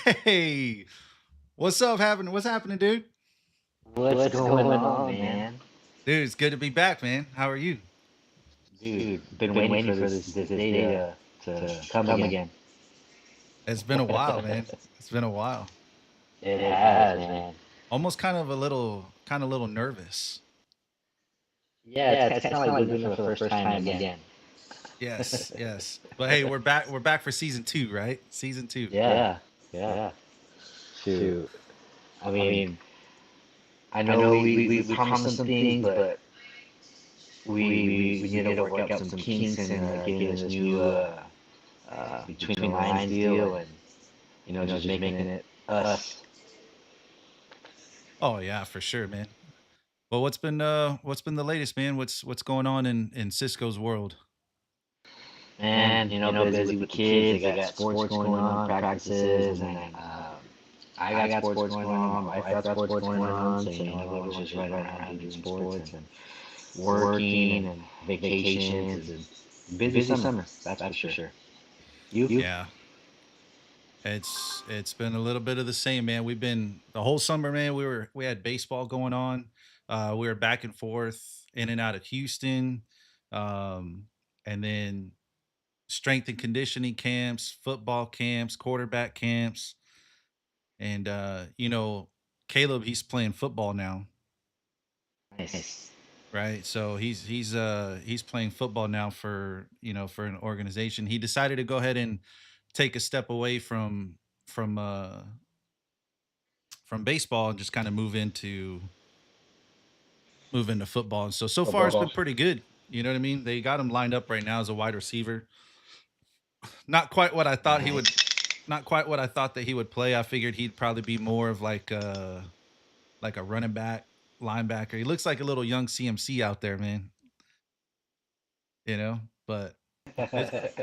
Hey, what's up? Happening? What's happening, dude? What's going on, man? Dude, it's good to be back, man. How are you? Dude, been waiting for this day to come again. It's been a while, man. It's been a while. It has, man. Almost kind of little nervous. Yeah, it's kind of like living it for the first time again. Yes, yes. But hey, we're back. We're back for season two, right? Season two. Yeah, yeah. Shoot. I mean, I know we promised some things, but we need to work out some kinks in getting this new between the lines deal and just making it us. Oh yeah, for sure, man. Well, what's been the latest, man? What's going on in Cisco's world? And busy with the kids. They got sports going on, practices, and then I got sports going on. My wife got sports going on. So everyone's just running around doing sports and working and vacations and busy summer. That's for sure. You? Yeah, it's been a little bit of the same, man. We've been the whole summer, man. We had baseball going on. We were back and forth in and out of Houston, um, and then strength and conditioning camps, football camps, quarterback camps, and Caleb, he's playing football now, Nice. right? So he's playing football now for for an organization. He decided to go ahead and take a step away from uh from baseball and just kind of move into football. And so far it's been pretty good. You know what I mean? They got him lined up right now as a wide receiver. Not quite what I thought he would. Nice. Not quite what I thought that he would play. I figured he'd probably be more of like a running back, linebacker. He looks like a little young CMC out there, man. But it's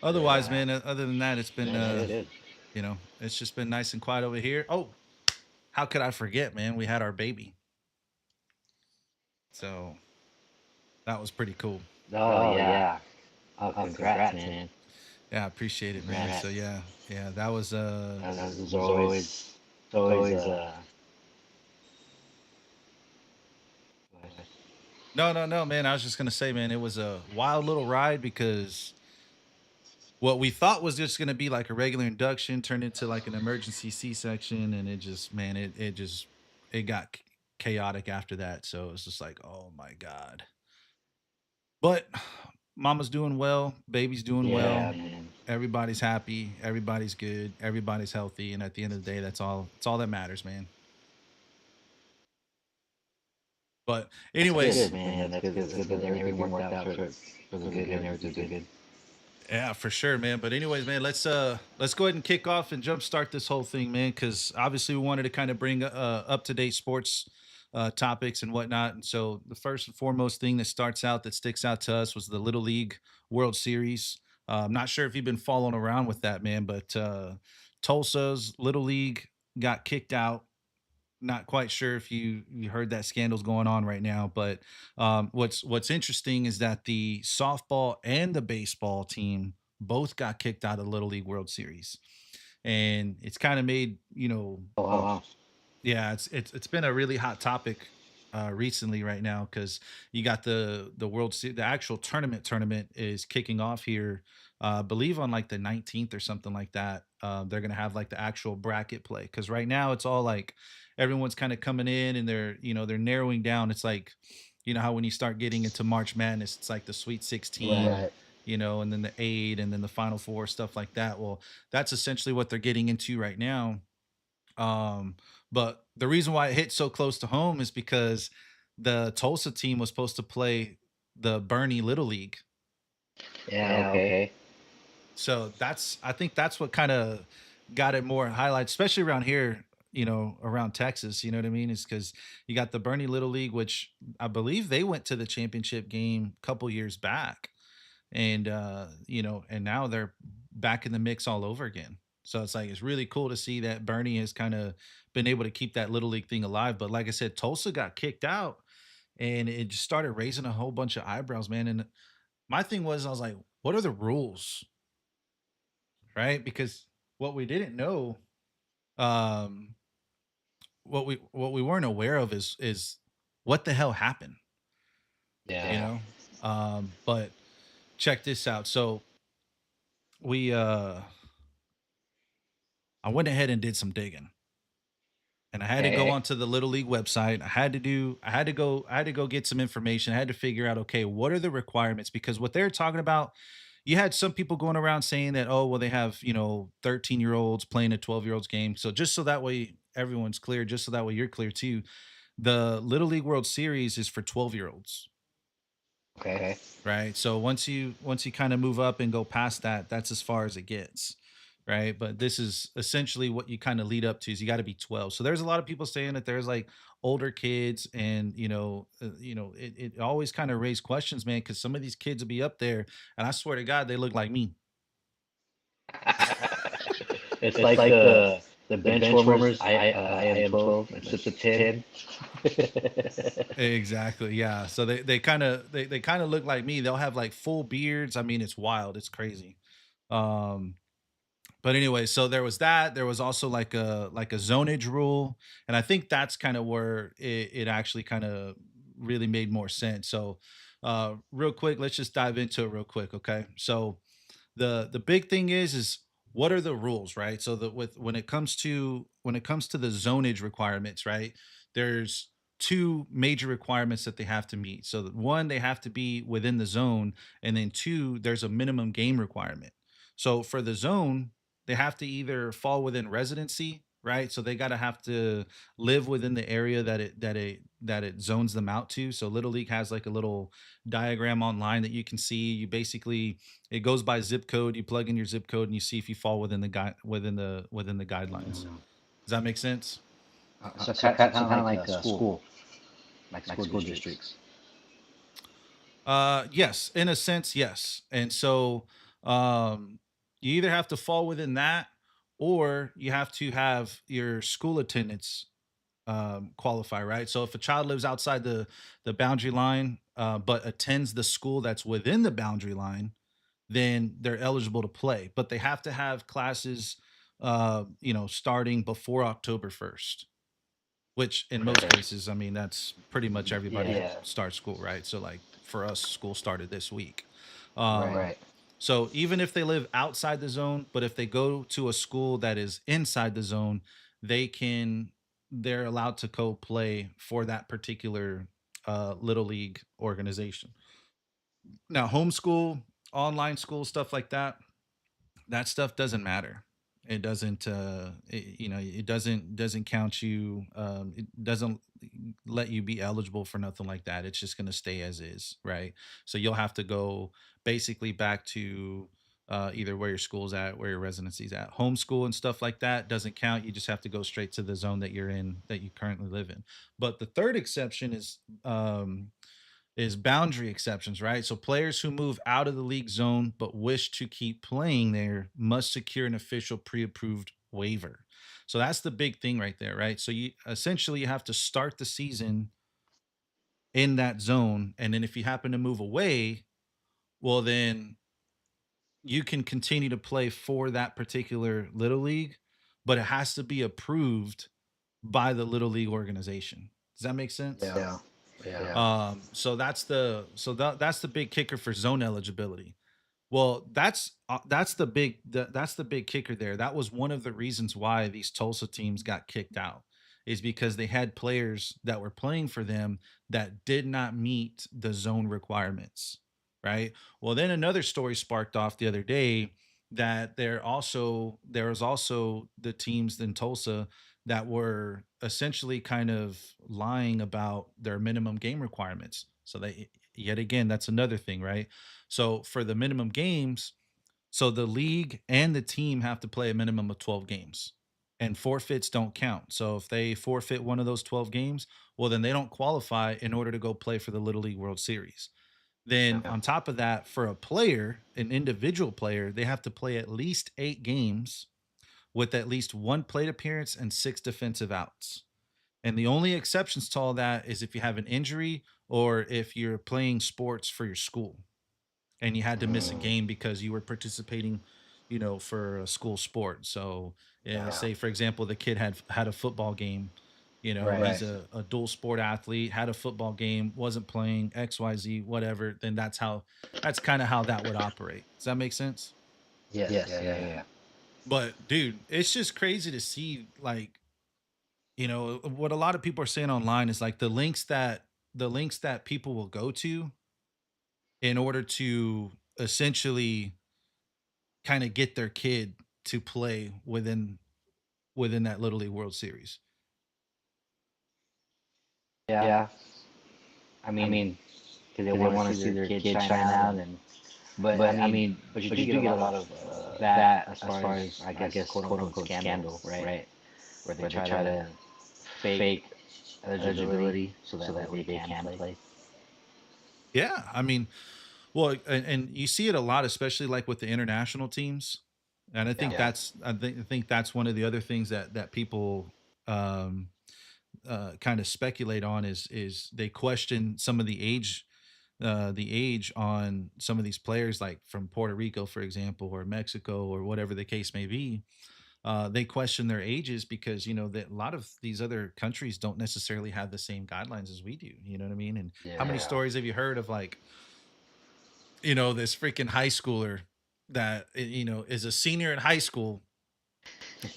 otherwise, Yeah. man. Other than that, it's been Man, it's good. it's just been nice and quiet over here. Oh, how could I forget, man? We had our baby, so that was pretty cool. Oh yeah. Oh, congrats, man. Yeah, I appreciate it, man. So Congrats. yeah, that was That's always go ahead. no, man. I was just gonna say, man, it was a wild little ride because what we thought was just gonna be like a regular induction turned into like an emergency C-section, and it just, man, it got chaotic after that. So it's just like, oh my god. But mama's doing well, baby's doing Yeah, well, man. everybody's happy, everybody's good, everybody's healthy, and at the end of the day, that's all that matters, man. But That's anyways, good, man. That's good. It's good that everything worked out for the good and everything's good. yeah, for sure, man. But anyways, man, let's go ahead and kick off and jumpstart this whole thing, man, because obviously we wanted to kind of bring up to date sports topics and whatnot. And so the first and foremost thing that starts out that sticks out to us was the Little League World Series. I'm not sure if you've been following around with that, man, but Tulsa's Little League got kicked out. Not quite sure if you heard that scandal's going on right now, but what's interesting is that the softball and the baseball team both got kicked out of the Little League World Series, and it's kind of made Oh wow. yeah, it's been a really hot topic recently right now because you got the actual tournament is kicking off here. I believe on like the 19th or something like that. They're gonna have like the actual bracket play because right now it's all like everyone's kind of coming in and they're narrowing down. It's like how when you start getting into March Madness, it's like the Sweet 16, Right. and then the eight, and then the Final Four, stuff like that. Well, that's essentially what they're getting into right now. But the reason why it hit so close to home is because the Tulsa team was supposed to play the Bernie Little League. Yeah, okay. So I think that's what kind of got it more highlights, especially around here, around Texas, you know what I mean? Is because you got the Bernie Little League, which I believe they went to the championship game a couple years back. And and now they're back in the mix all over again. So it's like it's really cool to see that Bernie has kind of been able to keep that little league thing alive. But like I said, Tulsa got kicked out, and it just started raising a whole bunch of eyebrows, man. And my thing was, I was like, what are the rules, right? Because what we didn't know, um, what we weren't aware of is what the hell happened, you Yeah. know? But check this out. So we I went ahead and did some digging. And I had to go Okay. onto the Little League website. I had to go get some information. I had to figure out, okay, what are the requirements? Because what they're talking about, you had some people going around saying that, oh, well, they have, 13-year-olds playing a 12-year-olds game. So just so that way everyone's clear, just so that way you're clear too, the Little League World Series is for 12-year-olds. Okay. Right. So once you kind of move up and go past that, that's as far as it gets. Right. But this is essentially what you kind of lead up to is you got to be 12. So there's a lot of people saying that there's like older kids and it always kind of raised questions, man, because some of these kids will be up there and I swear to God, they look like me. It's like the bench warmers. I am 12 and Sip 10. Exactly. Yeah. So they kind of look like me. They'll have like full beards. I mean, it's wild. It's crazy. Um but anyway, so there was that. There was also like a zonage rule, and I think that's kind of where it actually kind of really made more sense. So, real quick, let's just dive into it real quick, okay? So, the big thing is what are the rules, right? So that with when it comes to the zonage requirements, right? There's two major requirements that they have to meet. So that one, they have to be within the zone, and then two, there's a minimum game requirement. So for the zone, they have to either fall within residency, right? So they gotta have to live within the area that it zones them out to. So Little League has like a little diagram online that you can see. You basically it goes by zip code. You plug in your zip code and you see if you fall within the within the guidelines. Mm. Does that make sense? So kind of like school, like school districts. Yes, in a sense, yes. And so you either have to fall within that or you have to have your school attendance qualify, right? So if a child lives outside the boundary line, but attends the school that's within the boundary line, then they're eligible to play. But they have to have classes, starting before October 1st. Which in most Okay. cases, I mean, that's pretty much everybody Yeah. starts school, right? So like for us, school started this week. Um, Right. so even if they live outside the zone, but if they go to a school that is inside the zone, they're allowed to go play for that particular little league organization. Now, homeschool, online school, stuff like that stuff doesn't matter. It doesn't it doesn't count you, it doesn't let you be eligible for nothing like that. It's just going to stay as is, right? So you'll have to go basically back to either where your school's at, where your residency's at. Homeschool and stuff like that doesn't count. You just have to go straight to the zone that you're in, that you currently live in. But the third exception is boundary exceptions, right? So players who move out of the league zone but wish to keep playing there must secure an official pre-approved waiver. So that's the big thing right there, right? So you have to start the season in that zone, and then if you happen to move away, well then you can continue to play for that particular little league, but it has to be approved by the little league organization. Does that make sense? Yeah. Yeah. That's the big kicker for zone eligibility. Well, that's the big kicker there. That was one of the reasons why these Tulsa teams got kicked out, is because they had players that were playing for them that did not meet the zone requirements, right? Well, then another story sparked off the other day that there was also the teams in Tulsa that were essentially kind of lying about their minimum game requirements. So they yet again, that's another thing, right? So for the minimum games, so the league and the team have to play a minimum of 12 games, and forfeits don't count. So if they forfeit one of those 12 games, well, then they don't qualify in order to go play for the Little League World Series. Then Yeah. on top of that, for a player, an individual player, they have to play at least 8 games with at least one plate appearance and 6 defensive outs. And the only exceptions to all that is if you have an injury or if you're playing sports for your school and you had to miss a Mm. game because you were participating for a school sport. So, yeah, Yeah. say for example, the kid had a football game. Right. He's a dual sport athlete, had a football game, wasn't playing XYZ, whatever. Then that's kind of how that would operate. Does that make sense? Yes. Yeah. Yeah. Yeah. But dude, it's just crazy to see like, what a lot of people are saying online is like the links that people will go to in order to essentially kind of get their kid to play within that Little League World Series. Yeah. I mean, because they want to see their kid shine out, and but you do get a lot of that as far as I guess quote unquote scandal, right? Where they try to fake eligibility so that way they can play. Yeah, I mean, well, and you see it a lot, especially like with the international teams, and I Yeah. think I think that's one of the other things that people um, kind of speculate on is they question some of the age on some of these players, like from Puerto Rico, for example, or Mexico, or whatever the case may be. They question their ages because that a lot of these other countries don't necessarily have the same guidelines as we do. You know what I mean? And how many Yeah. stories have you heard of like this freaking high schooler that is a senior in high school,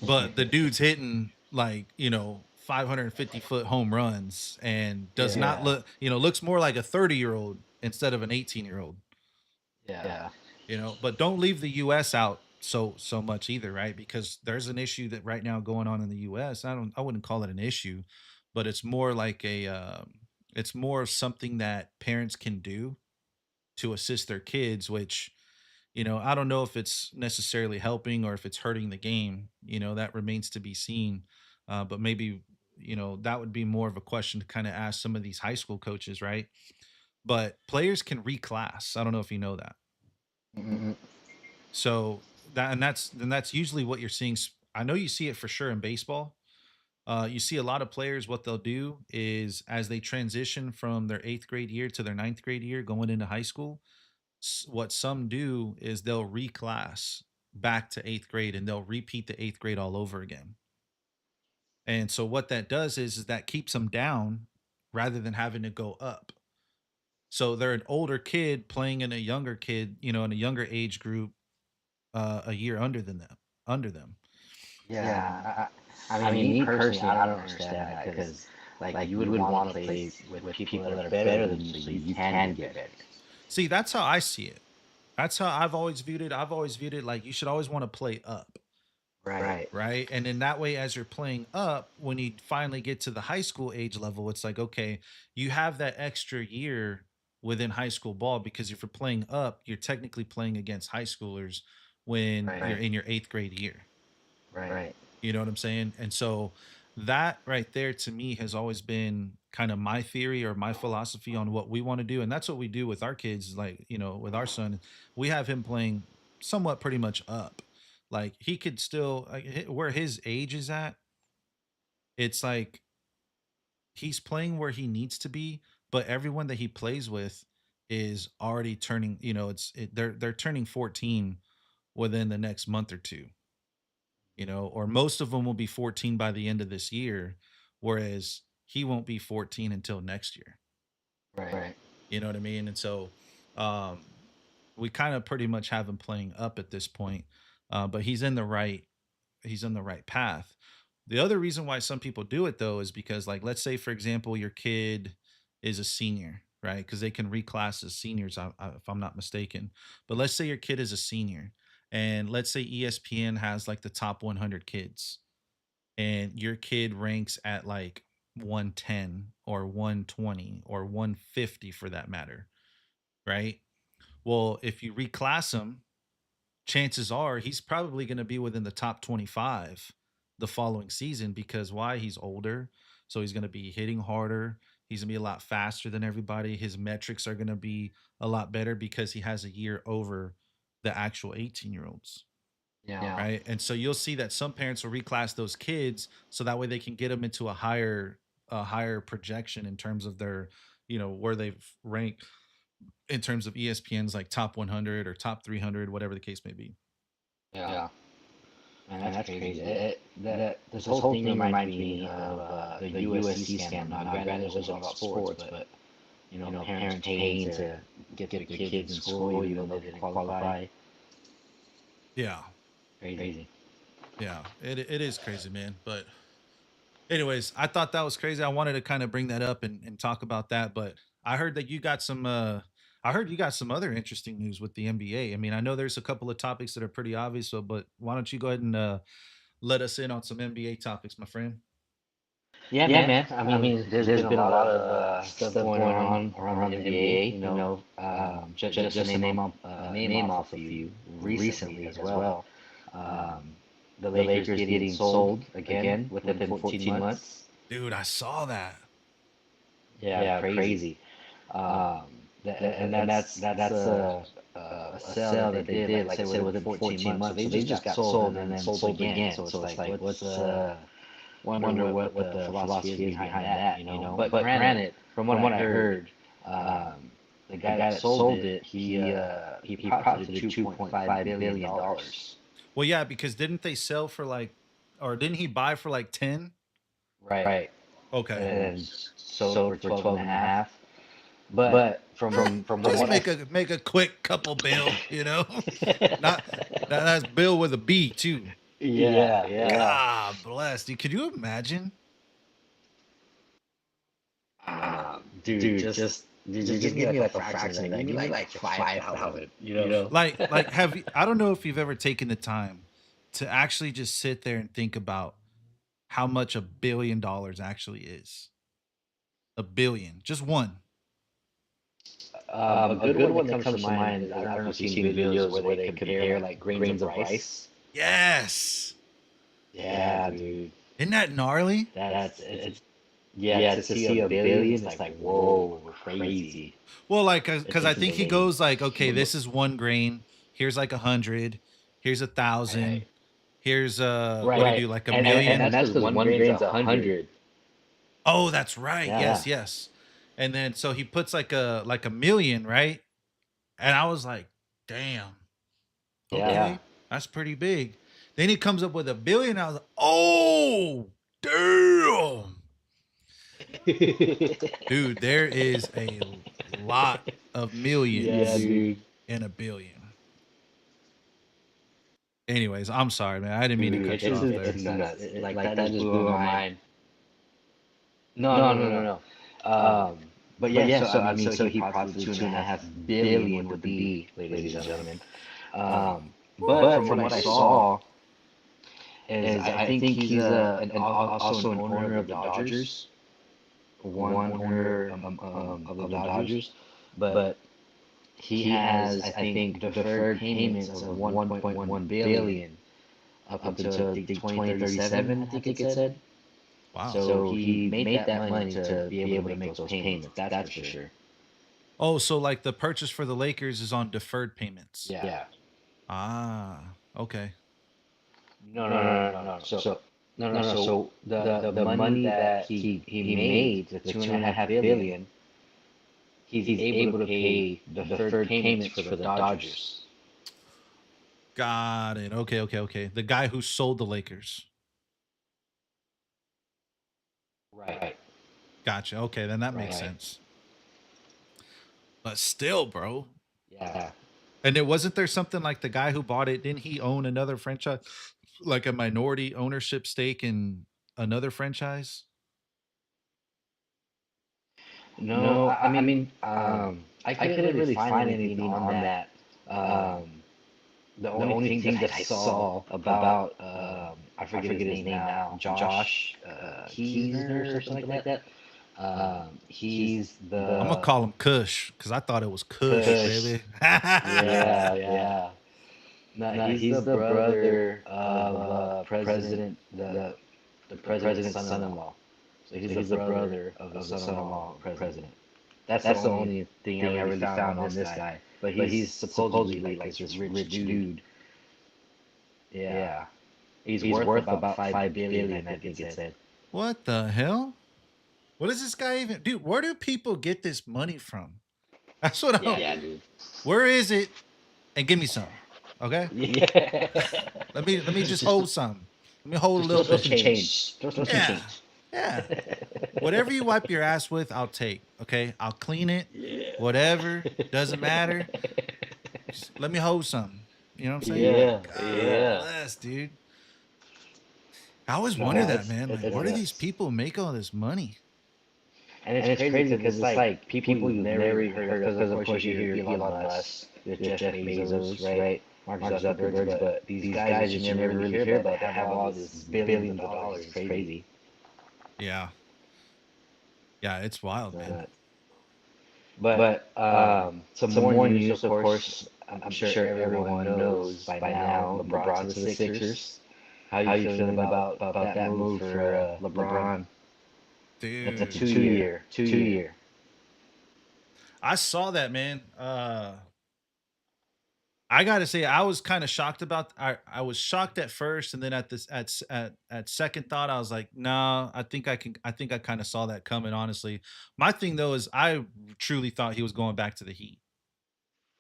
but the dude's hitting like 550-foot home runs and does not Yeah. looks more like a 30-year-old instead of an 18-year-old. Yeah. But don't leave the US out so much either, right? Because there's an issue that right now going on in the US. I wouldn't call it an issue, but it's more like it's more of something that parents can do to assist their kids, which I don't know if it's necessarily helping or if it's hurting the game. That remains to be seen. But maybe that would be more of a question to kind of ask some of these high school coaches, right? But players can reclass. I don't know if you know that. Hmm. So that's usually what you're seeing. I know you see it for sure in baseball. You see a lot of players. What they'll do is as they transition from their eighth grade year to their ninth grade year, going into high school, what some do is they'll reclass back to eighth grade and they'll repeat the eighth grade all over again. And so what that does is that keeps them down rather than having to go up. So they're an older kid playing in a younger kid, in a younger age group, a year under them. Yeah. I mean, me personally, I don't understand that because, like, you would want to play with people that are better than you so you can get better. See, that's how I see it. That's how I've always viewed it. I've always viewed it like you should always want to play up. Right. Right. And in that way, as you're playing up, when you finally get to the high school age level, it's like, okay, you have that extra year within high school ball because if you're playing up, you're technically playing against high schoolers when you're Right. in your eighth grade year. Right. You know what I'm saying? And so that right there to me has always been kind of my theory or my philosophy on what we want to do. And that's what we do with our kids. Like, with our son, we have him playing somewhat pretty much up. Like he could still, like, where his age is at, it's like he's playing where he needs to be, but everyone that he plays with is already turning, they're turning 14 within the next month or two. Or most of them will be 14 by the end of this year, whereas he won't be 14 until next year. Right. You know what I mean? And so um, we kind of pretty much have him playing up at this point, but he's in the right path. The other reason why some people do it though is because, like, let's say for example your kid is a senior, right? Because they can reclass as seniors, if I'm not mistaken. But let's say your kid is a senior, and let's say ESPN has like the top 100 kids, and your kid ranks at like 110 or 120 or 150 for that matter, right? Well, if you reclass him, chances are he's probably going to be within the top 25 the following season because why? He's older. So he's going to be hitting harder. He's going to be a lot faster than everybody. His metrics are going to be a lot better because he has a year over the actual 18-year-olds. Yeah. Right. And so you'll see that some parents will reclass those kids so that way they can get them into a higher projection in terms of their, where they've ranked in terms of ESPN's like top 100 or top 300, whatever the case may be. Yeah. Man, that's crazy. This whole thing reminds me of the USC scandal. Now, granted, it wasn't about sports, but parents paying to get their kids in school even though they didn't qualify. Yeah. Crazy. Yeah. It is crazy, man. But anyways, I thought that was crazy. I wanted to kind of bring that up and talk about that, but I heard that you got some I heard you got some other interesting news with the NBA. I mean, I know there's a couple of topics that are pretty obvious, so but why don't you go ahead and let us in on some NBA topics, my friend? Yeah, man. I mean, there's been a lot of stuff going on around the NBA. Just to name off a few recently as well. Um, the Lakers getting sold again within 14 months. Dude, I saw that. Yeah, crazy. Um, and that's a sale that they did, like I said, within 14 months. So they just got sold and then sold again. So it's like, what's wonder what the philosophy is behind that. But granted, from what I heard, the guy that sold it, he profited $2.5 billion. Well, yeah, because didn't they sell for like or didn't he buy for like 10? Right. Okay. And sold for 12 and a half. But from Just what make a quick couple bill, you know? Not that's bill with a B too. yeah. God bless. Dude, could you imagine? Dude, just give me like a fraction of that. Give me like 5,000. Like have you I don't know if you've ever taken the time to actually just sit there and think about how much $1 billion actually is. A billion. Just one. A good one that comes to mind is, I don't know if you've seen videos where they compare like grains of rice. Yes. Yeah, dude. Isn't that gnarly? That's it's yeah, to see a billion, it's like, whoa, crazy. Well, like, It's because I think he intimidating. goes like, okay, this is one grain. Here's like 100. Here's 1,000. Right. Here's what do you Right. do? Like a And million. that's because one grain's 100. Oh, that's right. Yeah. Yes, yes. And then so he puts like a million, right? And I was like, damn, Yeah. okay, that's pretty big. Then he comes up with a billion. I was like, oh, damn, dude, there is a lot of Yeah, millions dude. in a billion. Anyways, I'm sorry, man. I didn't mean to Dude, cut you off there. it's nuts. Like that just blew my mind. No. But yeah, so I mean, so he profited 2.5 billion with the B, ladies and gentlemen. But from what I saw, is I think he's also an owner of the Dodgers, one owner of the Dodgers, but he has, I think, deferred payments of 1.1 billion up until, I think, 2037, I think it said. Wow. So he made that money to be able to make those payments. That's for sure. Oh, so like the purchase for the Lakers is on deferred payments. Yeah. Ah, okay. No. So the money that he made, the 2.5 billion, he's able to pay the deferred payments for the Dodgers. Got it. Okay. The guy who sold the Lakers. Right. Gotcha. Okay, then that makes Right. sense. But still, bro. Yeah. And it wasn't there something like the guy who bought it, didn't he own another franchise, like a minority ownership stake in another franchise? No, I mean, I couldn't really find anything on that. Um, the only thing that I saw about I forget his name now, Josh Keesner or something like that. He's I'm gonna the call him Kush because I thought it was Kush, Kush. baby. Yeah. No, he's the brother of president the president's son-in-law. So he's the brother of the son-in-law of the president. That's the only thing I really found on this guy. But he's supposedly like this rich dude. Yeah. He's worth about 5 billion, I think it said. What the hell? What is this guy even, dude? Where do people get this money from? That's what I. Yeah, dude. Where is it? And give me some. Okay, Yeah. let me just hold some. Let me hold a Just little throw bit. some change. Throw some Yeah, change. yeah. Whatever you wipe your ass with, I'll take. Okay, I'll clean it. Yeah. Whatever, doesn't matter. Just let me hold some. You know what I'm saying? Yeah. God Yeah. bless, dude. I always No, wonder that, it's man. Like, it's where do these nuts. people make all this money? And it's crazy because it's like people you've never even heard of. Because of course you hear Elon Musk, there's Jeff Bezos, right? Mark Zuckerberg, but these guys that you never really hear about that have all this billions of dollars. It's crazy. Yeah, yeah, it's wild, man. Nuts. But some more news, of course. I'm sure everyone knows by now. LeBron to the Sixers. How you feeling about that move for LeBron? It's a Dude, two year. I saw that, man. I gotta say, I was kind of shocked about. I was shocked at first, and then at this at second thought, I was like, nah. I think I can. I think I kind of saw that coming. Honestly, my thing though is I truly thought he was going back to the Heat.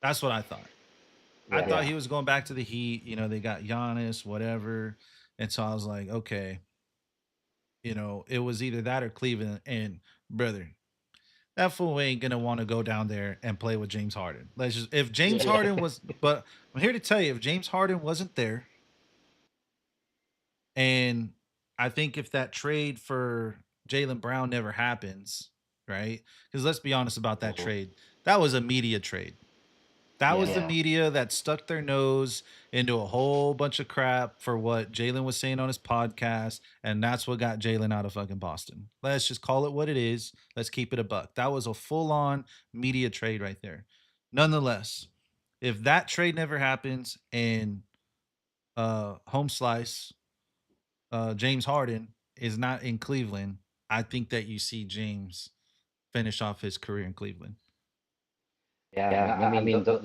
That's what I thought. I thought Yeah. he was going back to the Heat. You know, they got Giannis, whatever, and so I was like, okay, it was either that or Cleveland. And brother, that fool ain't gonna want to go down there and play with James Harden. Let's just if James Yeah. Harden was, but I'm here to tell you, if James Harden wasn't there, and I think if that trade for Jalen Brown never happens, right? Because let's be honest about that Mhm. trade, that was a media trade. That was the Yeah. media that stuck their nose into a whole bunch of crap for what Jalen was saying on his podcast, and that's what got Jalen out of fucking Boston. Let's just call it what it is. Let's keep it a buck. That was a full-on media trade right there. Nonetheless, if that trade never happens and home slice James Harden is not in Cleveland, I think that you see James finish off his career in Cleveland. Yeah, no, I mean, those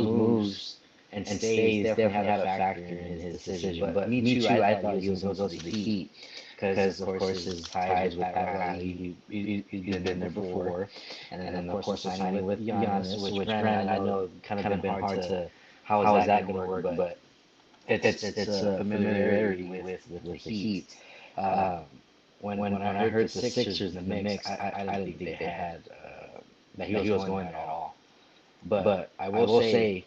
moves and stays definitely had a factor in his decision. But me too, I thought he was going to go to the Heat because, of course, his ties with Pat Riley, he's been there before. And then, of course, the signing with Giannis, which, granted, I know kind of been hard to, how is that going to work? But it's a familiarity with the Heat. Um, when I heard the Sixers in the mix, I didn't think they had that he was going there at all. But I will say,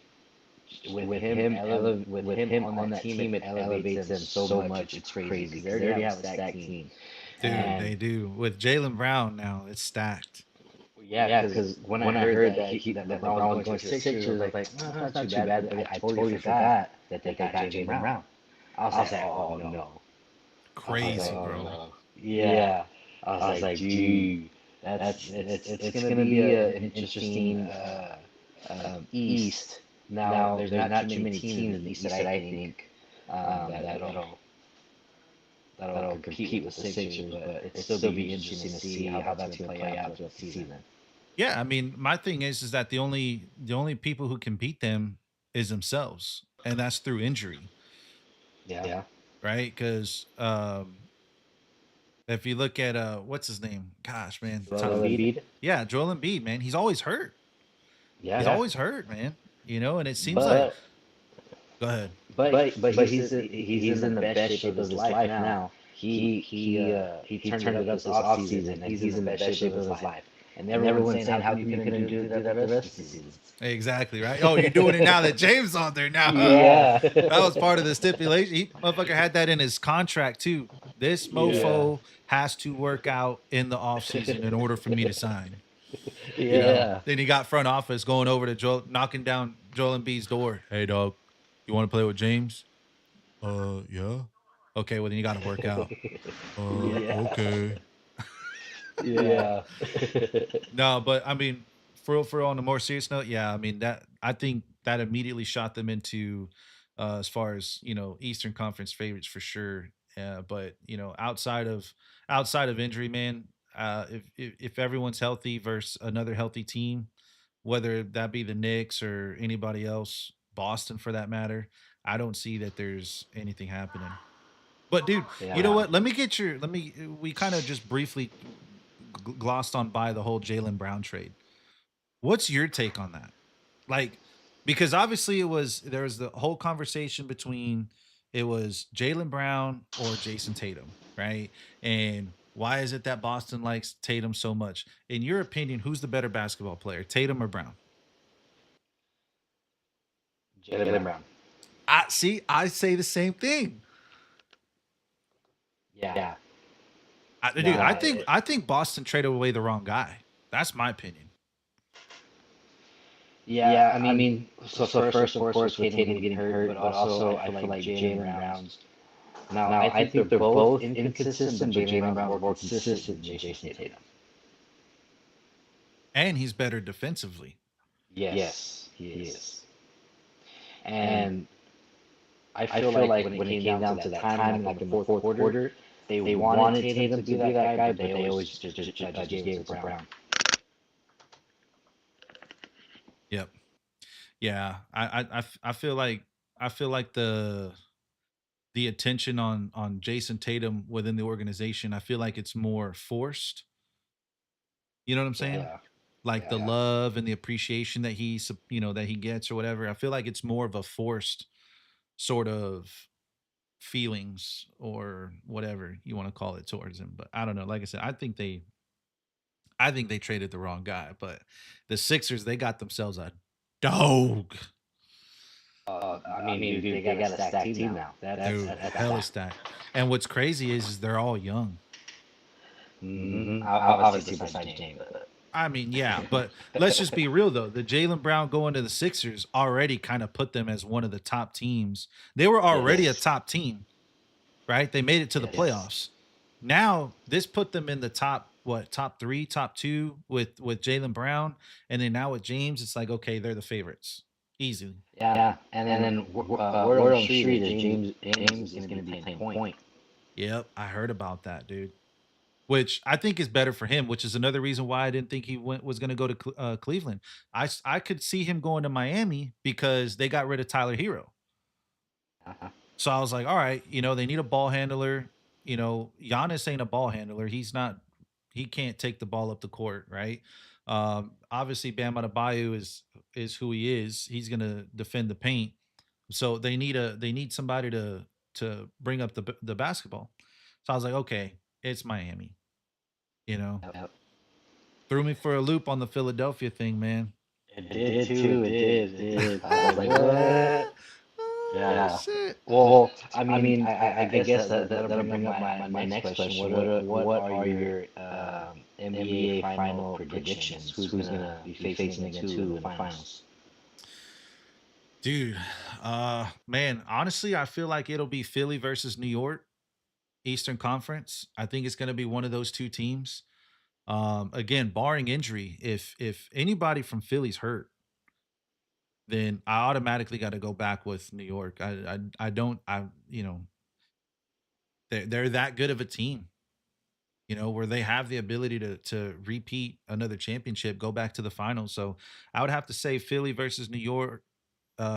with him on that team, it elevates them so much. It's crazy because they already have a stacked team. Dude, And they do. With Jalen Brown now, it's stacked. yeah, because when I heard that LeBron was going to the Sixers, I was like, no, it's not too bad. But I totally forgot that they got Jalen Brown. I was like, oh no. I was like, Crazy, oh bro. no. Yeah. I was like, dude, it's gonna be an interesting East. Now, there's not too many teams in the East that I think that'll compete with the Sixers, but it's still be interesting to see how that's going to play out throughout the season. Yeah, I mean, my thing is that the only people who can beat them is themselves, and that's through injury, Yeah. right? Because if you look at what's his name? Gosh, man, Joel Embiid. yeah, Joel Embiid, man, he's always hurt. He's Yeah. always hurt, man. And it seems like. But Go ahead. he's in the best shape of his life now. He turned it up this off season, and he's in the best shape of his life. And everyone's saying, how come you couldn't do that the rest of the season? Exactly right. Oh, you're doing it now that James on there now. Huh? Yeah. That was part of the stipulation. He motherfucker had that in his contract too. This Yeah. mofo has to work out in the offseason in order for me to sign. Yeah. Then he got front office going over to Joel, knocking down Joel Embiid's door. Hey, dog, you want to play with James? Yeah. Okay, well then you got to work out. Yeah. Okay. Yeah. No, but I mean, for on a more serious note, yeah, I mean that I think that immediately shot them into as far as Eastern Conference favorites for sure. But outside of injury, man, if everyone's healthy versus another healthy team, whether that be the Knicks or anybody else, Boston for that matter, I don't see that there's anything happening. But dude, you know Yeah. what? Let me get your. Let me. We kind of just briefly glossed on by the whole Jalen Brown trade. What's your take on that? Like, because obviously there was the whole conversation between it was Jalen Brown or Jason Tatum, right? And why is it that Boston likes Tatum so much? In your opinion, who's the better basketball player, Tatum or Brown? Jalen Brown. I see. I say the same thing. Yeah. Dude, No. I think Boston traded away the wrong guy. That's my opinion. Yeah. I mean, so first, of course, with Tatum getting hurt, but also I feel like Jalen Brown's. Now, I think they're both inconsistent, but Jalen Brown's more consistent than Jason Tatum. And he's better defensively. Yes, he is. And I feel like when it came down to that time, like in the fourth quarter, they wanted Tatum to be that guy, but they always just gave it to Brown. Yep. Yeah. I feel like the attention on Jason Tatum within the organization, I feel like it's more forced. You know what I'm saying? Yeah, Like the yeah, love and the appreciation that that he gets or whatever. I feel like it's more of a forced sort of feelings or whatever you want to call it towards him. But I don't know. Like I said, I think they traded the wrong guy, but the Sixers, they got themselves a dog. I mean, dude, they got a stacked team now. Dude, That's hella bad. stacked. And what's crazy is they're all young. Obviously, besides James, but I mean, yeah, but let's just be real though. The Jalen Brown going to the Sixers already kind of put them as one of the top teams. They were already a yes, top team, right? They made it to the yes, playoffs. Now this put them in the top what top three, top two with Jalen Brown, and then now with James, it's like okay, they're the favorites easily. yeah. And then word on the street is James is going to be playing point. Yep, I heard about that, dude. Which I think is better for him. Which is another reason why I didn't think he was going to go to Cleveland. I could see him going to Miami because they got rid of Tyler Hero. Uh-huh. So I was like, all right, they need a ball handler. Giannis ain't a ball handler. He's not. He can't take the ball up the court, right? Obviously, Bam Adebayo is who he is. He's gonna defend the paint. So they need somebody to bring up the basketball. So I was like, okay, it's Miami. You know, Yep. threw me for a loop on the Philadelphia thing, man. It did too. It did. I was like, What? what? Oh Yeah. shit. Well, I guess that'll bring up my next question. What are your NBA final predictions? Who's gonna be facing against who in the finals? Dude, man, honestly, I feel like it'll be Philly versus New York, Eastern Conference. I think it's going to be one of those two teams. Again, barring injury, if anybody from Philly's hurt, then I automatically got to go back with New York. I don't I they're that good of a team, where they have the ability to repeat another championship, go back to the finals. So I would have to say Philly versus New York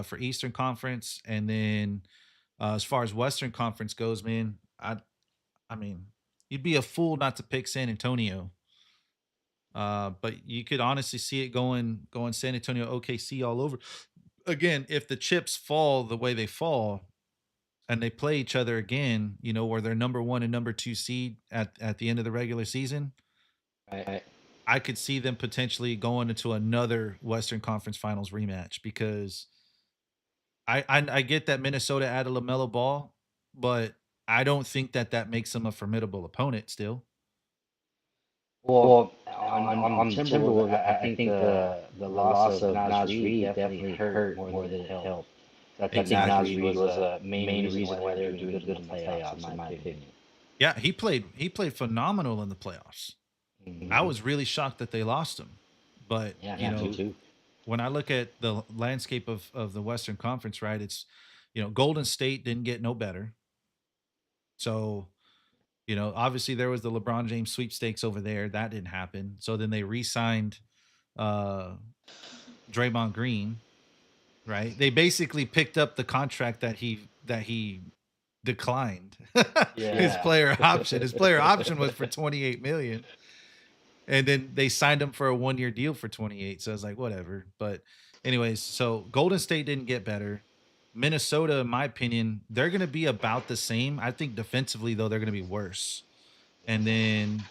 for Eastern Conference, and then as far as Western Conference goes, man, I mean, you'd be a fool not to pick San Antonio. But you could honestly see it going San Antonio, OKC all over. Again, if the chips fall the way they fall and they play each other again, where they're number one and number two seed at the end of the regular season, Right. I could see them potentially going into another Western Conference Finals rematch because I get that Minnesota added LaMelo Ball, but I don't think that makes them a formidable opponent still. Well, on Timberwolves, I think the loss of Nas Reed definitely hurt more than it helped. I think Nas Exactly. Reed was a main reason why they were doing good in the playoffs, in my opinion. Yeah, he played phenomenal in the playoffs. I Hmm. was really shocked that they lost him. But, Yeah, me too. when I look at the landscape of the Western Conference, right, it's Golden State didn't get no better. So, obviously there was the LeBron James sweepstakes over there. That didn't happen. So then they re-signed uh Draymond Green, right? They basically picked up the contract that he declined. His Yeah. player option. His player option was for 28 million. And then they signed him for a 1-year deal for 28. So I was like, whatever. But Anyways, so Golden State didn't get better. Minnesota, in my opinion, they're going to be about the same. I think defensively, though, they're going to be worse. And then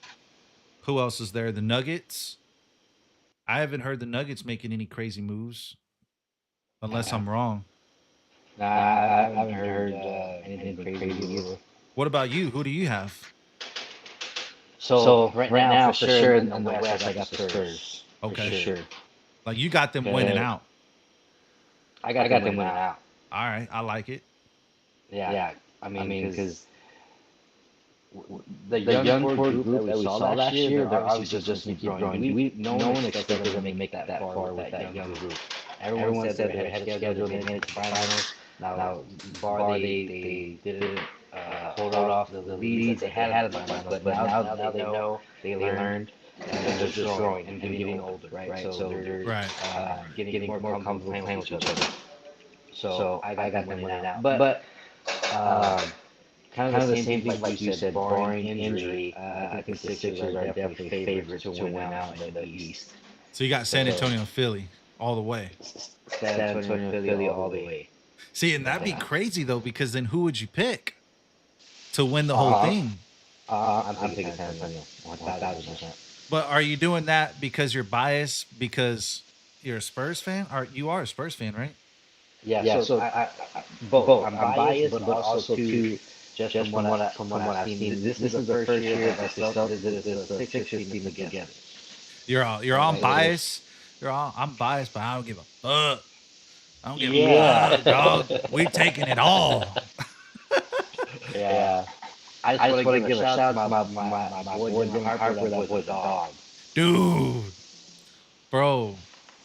who else is there? The Nuggets. I haven't heard the Nuggets making any crazy moves, unless Yeah. I'm wrong. Nah, I haven't heard anything crazy either. What about you? Who do you have? So right now, for sure, in the West, I got the Spurs for Okay. sure. Like you got them winning The, out. I got them winning out. All right. I like it. Yeah, I mean, because the young core group that we saw last year, they're obviously just going to keep growing. No one expected them to make that far with that young group. Everyone said they're ahead of schedule, they made it to finals. Now, bar they didn't hold off the leads that they had at the finals, but now they know, they learned, and they're just growing and getting older, right? So they're Right. getting more comfortable playing with each other. So I got them winning out. But um, kind of the same thing like you said, barring injury, I think the Sixers are definitely favorites to win out in the East. So you got San Antonio and Philly all the way. San Antonio, Philly all the way. See, and that'd be crazy though, because then who would you pick to win the whole Uh, thing? I'm picking San Antonio, 1,000%. But are you doing that because you're biased because you're a Spurs fan? Or you are a Spurs fan, right? Yeah, so both. I'm biased, but also too, just from what I've seen. This is the first year that the Sixers team together. You're on bias. I'm biased, but I don't give a fuck. I don't give a Yeah. fuck, dog. We taking it all. Yeah. I just want to give a shout out to my boy Jim Harper, that was a dog. Dude. Bro.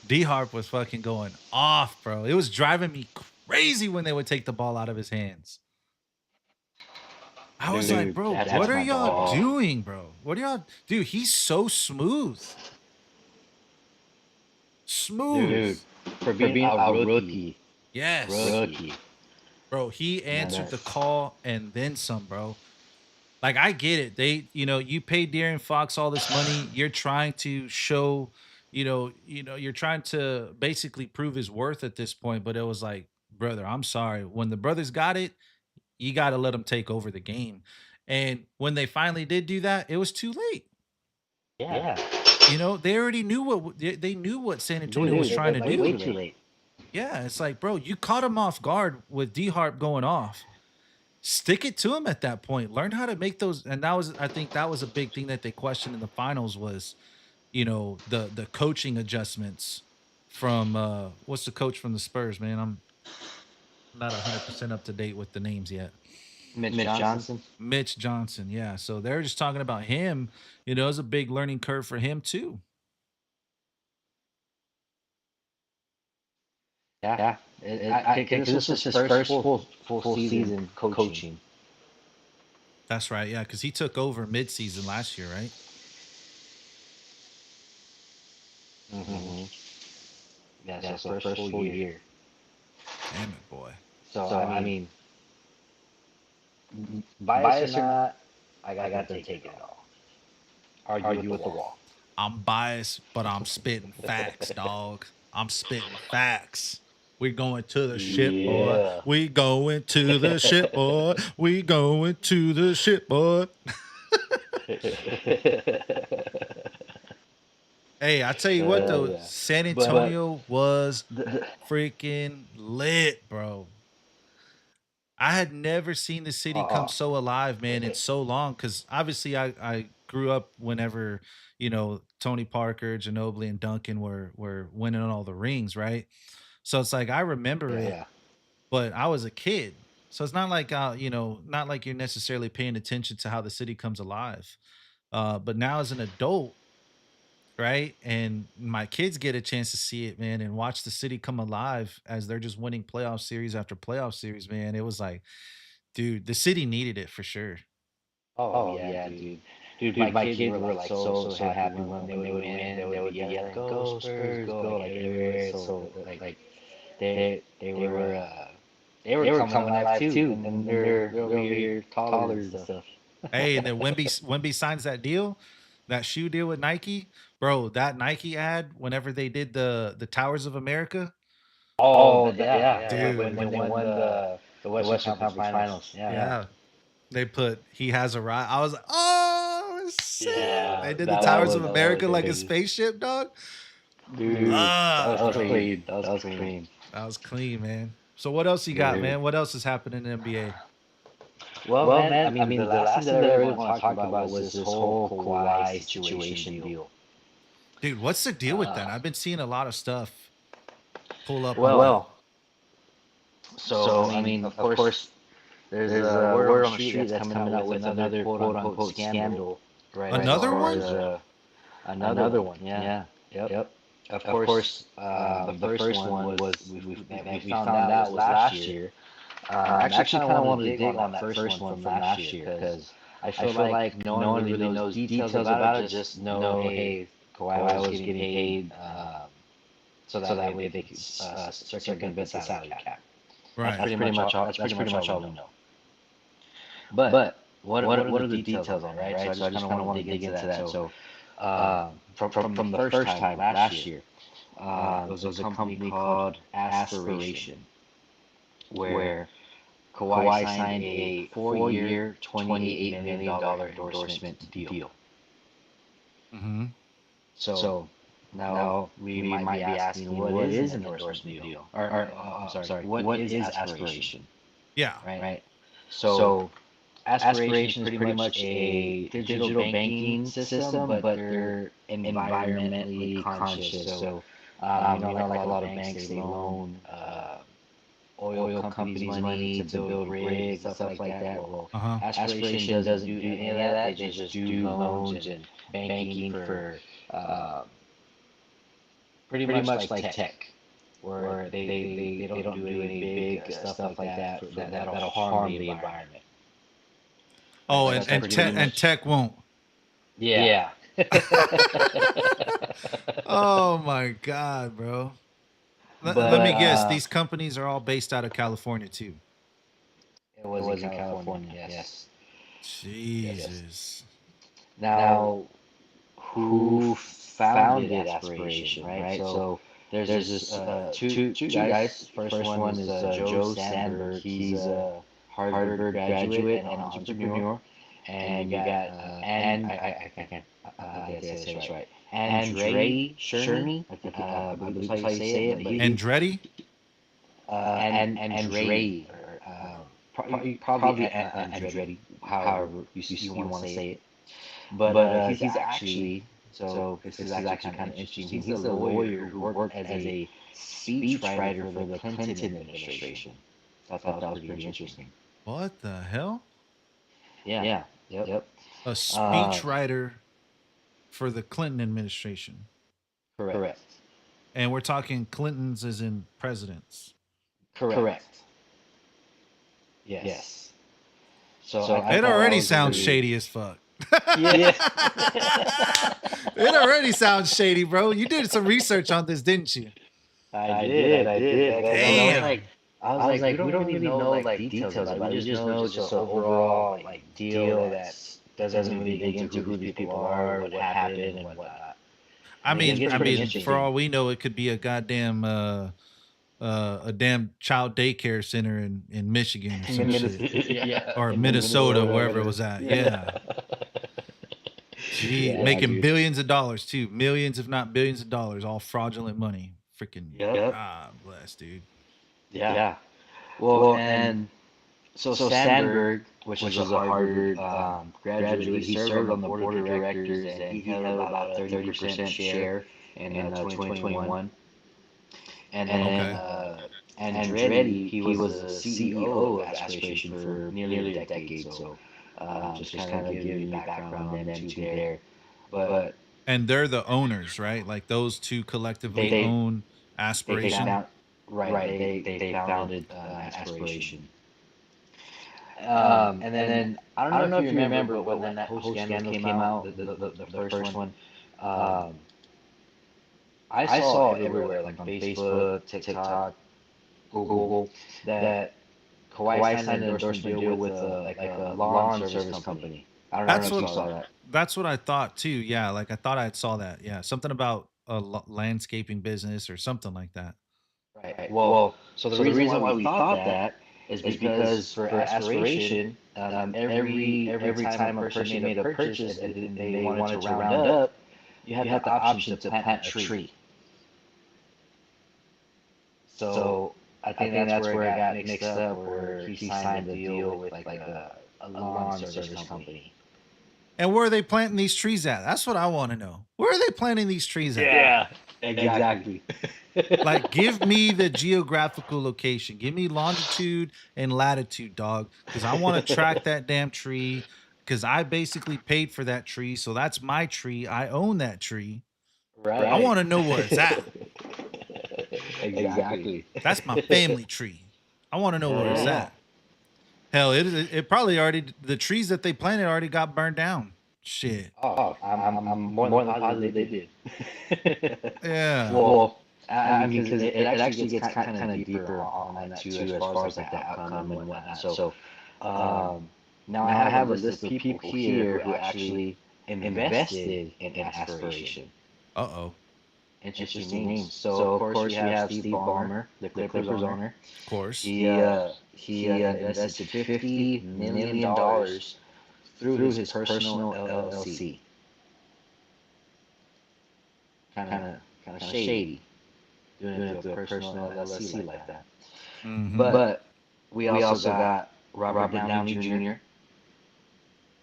D Harp was fucking going off, bro. It was driving me crazy when they would take the ball out of his hands. I was like, bro, that's what are my y'all dog. doing, bro? What are y'all, dude? He's so smooth. Smooth. Dude, for being a rookie. Yes. Rookie. Bro, he answered the call and then some, bro. Like I get it. You pay De'Aaron Fox all this money. You're trying to show, you're trying to basically prove his worth at this point. But it was like, brother, I'm sorry. When the brothers got it, you got to let them take over the game. And when they finally did do that, it was too late. Yeah. They already knew they knew what San Antonio was trying to do. Way too late. Yeah, it's like, bro, you caught him off guard with D Harp going off. Stick it to him at that point. Learn how to make those. And I think that was a big thing that they questioned in the finals was, the coaching adjustments from what's the coach from the Spurs, man? I'm not 100% up to date with the names yet. Mitch Johnson. Mitch Johnson, yeah. So they're just talking about him. It was a big learning curve for him too. Yeah. Because this was his first full season coaching. That's right, yeah, because he took over midseason last year, right? Mm-hmm. Yeah, so first full year. Damn it, boy. So I mean, bias or not, I got to take it all. Argue with the wall. I'm biased, but I'm spitting facts, dog. I'm spitting facts. We going to the ship, boy. We going to the ship, boy. We going to the ship, boy. Hey, I tell you what though, San Antonio was freaking lit, bro. I had never seen the city come so alive, man, in so long. Because obviously, I grew up whenever Tony Parker, Ginobili, and Duncan were winning all the rings, right? So it's like I remember it, but I was a kid, so it's not like not like you're necessarily paying attention to how the city comes alive. But now as an adult, right, and my kids get a chance to see it, man, and watch the city come alive as they're just winning playoff series after playoff series, man. It was like, dude, the city needed it for sure. Oh yeah, dude. Dude, my kids were like so happy when they would win. They would be yelling, "Go Spurs, go!" Like they were so like they were coming alive too, and they're over here taller and stuff. Hey, and then Wemby signs that deal, that shoe deal with Nike, bro. That Nike ad, whenever they did the Towers of America, Oh, yeah. dude. When they won the Western Conference Finals. Yeah. Yeah, they put he has arrived. I was like, oh shit! Yeah, They did the that Towers was of America like a crazy. spaceship, dog. Dude, that Ah, was bro, clean. That was clean. that was clean, man. So what else you got, Dude. man? What else is happening in the NBA? Well, man, the last thing that I really want to talk about was this whole Kawhi situation deal. Dude, what's the deal with that? Uh, I've been seeing a lot of stuff pull up on that. well, so of course, there's a word on the street that's coming out with another quote unquote scandal, right? As Another far one? as another one, yeah, yep. Of course, the first one was we found out was last year. Actually, kind of wanted to dig on that first one from last year because I feel like no one really knows details about it. Just know, hey, Kawhi was getting paid, so that way they could circumvent the salary cap. That's Right. pretty much all. That's pretty much all we know. But what are the details on that, right? So I just kind of want to dig into that. So from the first time last year, it was a company called Aspiration, where Kawhi signed a 4-year, $28 million endorsement deal. Mm-hmm. So now we might be asking, what is an endorsement deal? Or I'm sorry, what is aspiration? Yeah. Right? So Aspiration is pretty much a digital banking system, but they're environmentally conscious. So, like a lot of banks, they loan oil companies money to build rigs and stuff like that. Well, Uh huh. Aspiration doesn't do any of that. They just do loans and banking for uh, pretty much like tech, where they don't do any big stuff like that that'll harm the environment. Right, Oh, so that's pretty and much tech won't. yeah. Oh my god, bro. Let But me guess. These companies are all based out of California too. it was in California, yes. Yes. Jesus. Now, who founded Aspiration, right? So there's this two guys. First one is Joe Sandberg. He's a Harvard graduate and entrepreneur. And you got and I can't did I say this right? Andre Sherney, I believe that's how you say it. But Andretti? and Andre, probably Andretti, however you want to say it. But he's actually, so this is actually kind of interesting. He's a lawyer who worked as a speechwriter for the Clinton administration. So I thought that was pretty interesting. What the hell? Yeah. Yep. A Uh, speechwriter for the Clinton administration. correct. And we're talking Clintons as in presidents. Correct. Yes. So I It thought that already was sounds pretty. shady as fuck. Yeah. It already sounds shady, bro. You did some research on this, didn't you? I did. Damn. I was like, we don't really know like details about it. We just know just an overall like deal that doesn't really dig into who these people are, what happened, and whatnot. And it gets pretty For interesting. all we know, it could be a goddamn a damn child daycare center in Michigan or some shit. Yeah, Or in Minnesota, Minnesota, wherever it was at. yeah. Yeah. Gee, Yeah, making dude. billions of dollars too. Millions, if not billions of dollars, all fraudulent money. Freaking Yep. God bless, dude. Yeah. Well, and so Sandberg, which is a Harvard graduate, he served on the board of directors, and he held about a 30% share in 2021. And then Okay. Andretti, he was the CEO of Aspiration for nearly a decade. So just kind of giving you background on them two there. But And they're the owners, right? Like those two collectively they own they Aspiration. found right. They founded Aspiration. And then I don't know if you remember, but when that whole scandal came out, the first one, um, I saw everywhere, like on Facebook, TikTok, Google, that Kawhi signed an endorsement deal with a lawn service company. I don't know That's if what you saw that. that's what I thought too. Yeah, like I thought I saw that. Yeah, something about a landscaping business or something like that. Right. Well, so the reason why we thought that is because for aspiration, every time a person made a purchase and they wanted to round up, you had the option to plant a tree. So I think that's where it got mixed up, where he signed a deal with like a lawn service company. And where are they planting these trees at? That's what I want to know. Where are they planting these trees at? Yeah, exactly. Like, give me the geographical location. Give me longitude and latitude, dog. Because I want to track that damn tree. Because I basically paid for that tree. So that's my tree. I own that tree. I Right. want to know where it's at. Exactly. That's my family tree. I want to know where it's Yeah. at. Hell, it probably already, the trees that they planted already got burned down. Shit. Oh, I'm more than positive they did. Yeah. Well, I mean, because it actually gets kind of deeper on that too, as far as like the outcome and whatnot. So, now I have a list of people here who actually invested in aspiration. Uh-oh. Interesting names. So, of course, we have Steve Ballmer, the Clippers owner. Of course. He invested $50 million through his personal LLC. Kind of shady, doing it through a personal LLC like that. Mm-hmm. But we also got Robert Downey Jr.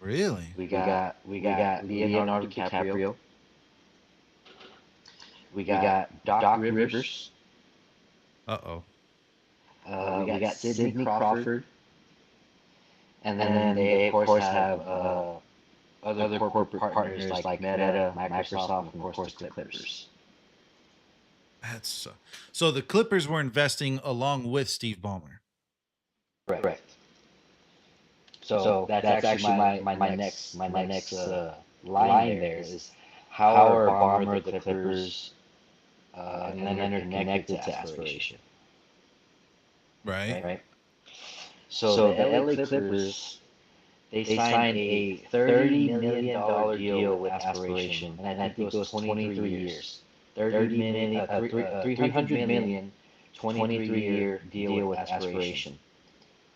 Really? We got Leonardo DiCaprio. We got Doc Rivers. Uh-oh. We got Sidney Crawford. And then they of course have other corporate partners like Meta, Microsoft, and of course the Clippers. That's so the Clippers were investing along with Steve Ballmer. Correct. So that's actually my next line there is how are Bomber the Clippers and then they're connected to aspiration. Right? Right. So the LA Clippers they signed a $30 million deal with aspiration, and I think it was 23 years. 300 million, 23-year deal with aspiration.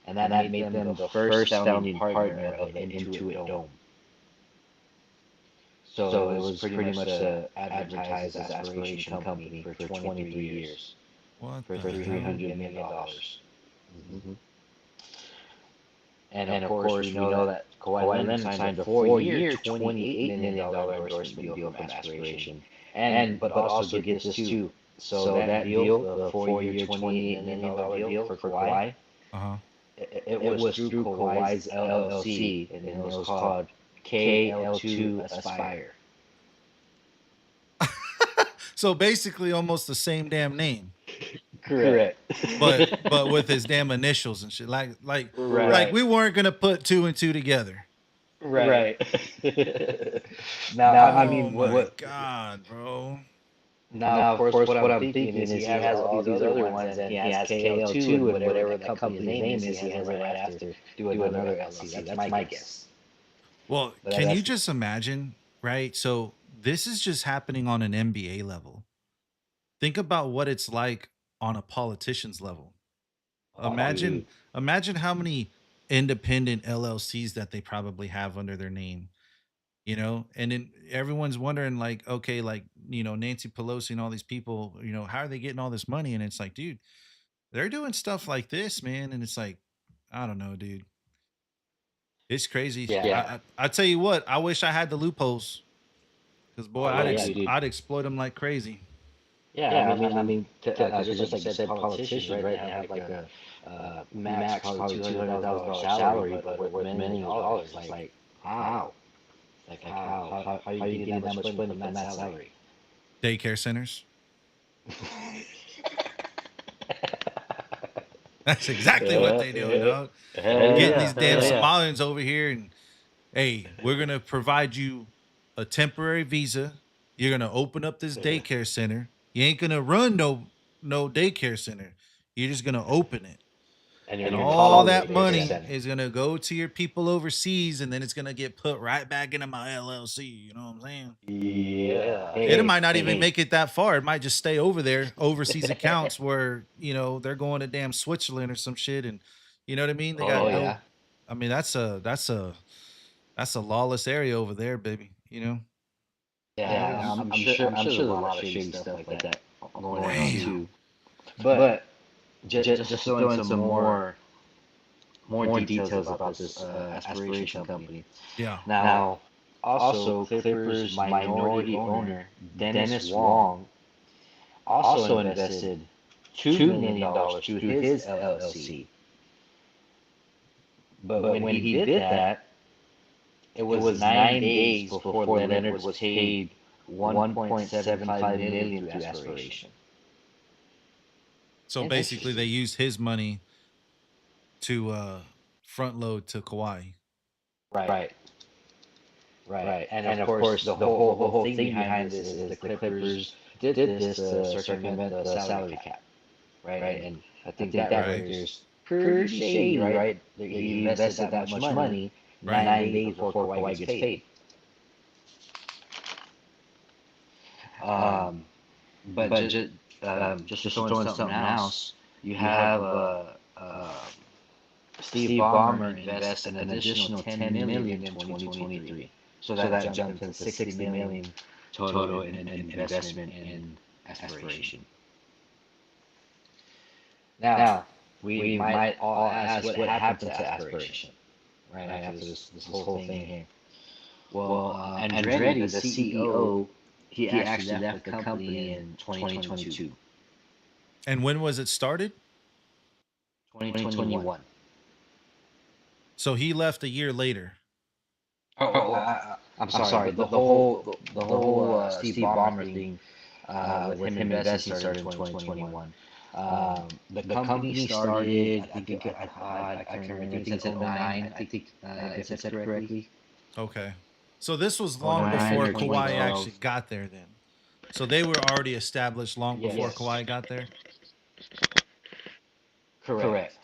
And that made them the first founding partner of the Intuit Dome. So it was pretty much to advertise this aspiration company for 23 years What for the hell? $300 million. Mm-hmm. And of course, we know that Kawhi Leonard signed a 4-year, $28 million endorsement deal from Aspiration. But also get this too. So that deal, the 4-year, $28 million deal for Kawhi, Uh-huh. it was through Kawhi's LLC, and it was called KL2 Aspire. So basically almost the same damn name. Correct. But with his damn initials and shit. Like we weren't gonna put two and two together. Right. Now, I mean, Oh my what? God, bro. Now, of course, what I'm thinking is he has all these other ones, and he has KL2 and whatever that company's name is, he has it right after do another LLC. That's my guess. Well, But can you that's just imagine, right? So this is just happening on an NBA level. Think about what it's like on a politician's level. dude. Imagine how many independent LLCs that they probably have under their name, and then everyone's wondering, like, okay, like, Nancy Pelosi and all these people, how are they getting all this money? And it's like, dude, they're doing stuff like this, man. And it's like, I don't know, dude. It's crazy. Yeah. I tell you what, I wish I had the loopholes, because boy, Oh yeah, dude. I'd exploit them like crazy. Yeah, I mean, just like you said, politicians, right? They have like a max probably $200,000 salary, but worth millions of dollars. It's like how? Like how are you getting that much money from that salary? Daycare centers. That's exactly what they do, dog. Getting these damn Somalians over here, and hey, we're gonna provide you a temporary visa. You're gonna open up this daycare center. You ain't gonna run no daycare center. You're just gonna open it. And you're all calling that it data money center. is gonna go to your people overseas, and then it's gonna get put right back into my LLC. You know what I'm saying? Yeah. It Hey, might not hey, even hey. make it that far. It might just stay over there, overseas accounts where they're going to damn Switzerland or some shit, and you know what I mean. They got Oh no. yeah. I mean, that's a lawless area over there, baby. You know. Yeah, I'm sure there's a lot of shady stuff like that going on Damn. too. But just to throw in some more details about this aspiration company. Yeah. Now, also Clippers minority owner Dennis Wong also invested $2 million through his LLC. But when he did that, it was 9 days before Leonard was paid 1.75 million through aspiration. So basically, they Interesting. used his money to front load to Kawhi. Right, right. And of course, the whole thing behind this is the Clippers did this to circumvent the salary cap, right? And I think that right Right. there's pretty shady, right? He invested that much money Right. 9 days before Kawhi gets paid. Um, but just to throw in something else, you have Steve Ballmer invest an additional 10 million in 2023, so that jumped to 60 million total in investment in aspiration. Now, we might all ask what happened to aspiration, right after this whole thing here. Well, Andretti, the CEO, he actually left the company in 2022, And when was it started? 2021. So he left a year later. I'm sorry. The whole Steve Ballmer thing with him investing started in 2021. The company started. I can't remember. I think it's in '09. I think if I said correctly. Okay. So this was long '09 before or Kawhi 2012. actually got there then. So they were already established long before Yes, Kawhi got there. correct.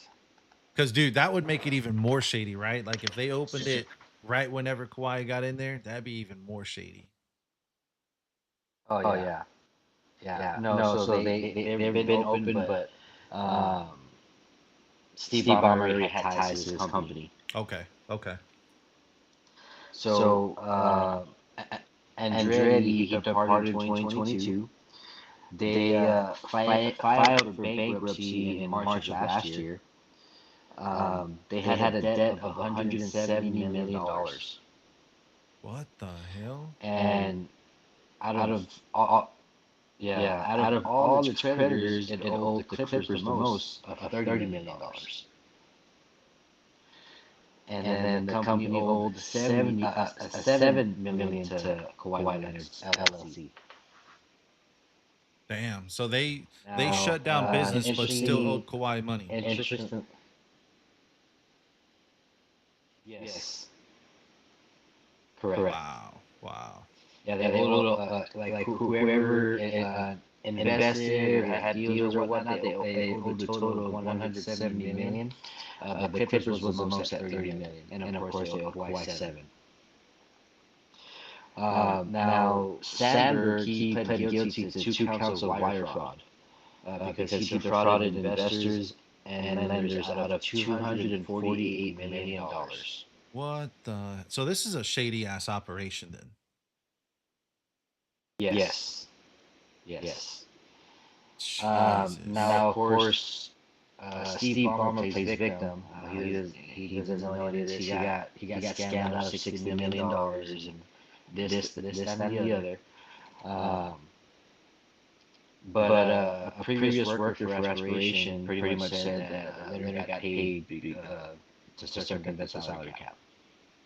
Cuz dude, that would make it even more shady, right? Like if they opened it right whenever Kawhi got in there, that'd be even more shady. Oh yeah, yeah. No, so they've been open, but um, Steve Ballmer already had ties to this company. Okay. Okay. So Andretti, he departed in 2022. They filed for bankruptcy in March of last year. They had a debt of $170 million, What the hell? and out of all, yeah, out of all its creditors, it owed the Clippers the most of $30 million. And then the company owed 7 million to Kawhi Leonard's LLC. Damn. So they Now, shut down business but still interestingly, owed Kawhi money. interesting, yes, correct. Wow. Wow. Yeah, they owed like whoever invested or had deals or whatnot. They owed a total of 170 million. The Clippers was the most at 30 million, and of course they owed Kawhi 7. Now Sandberg, he pled guilty to 2 counts of wire fraud because he defrauded investors and lenders out of $248 million. What the So this is a shady ass operation then. Yes, yes. Jesus. Now, of course, Steve Ballmer plays victim. He doesn't know any of this. He got scammed out of $60 million and this, that, and the other. Um, but a previous worker for Aspiration pretty much said that Leonard got paid to circumvent the salary cap.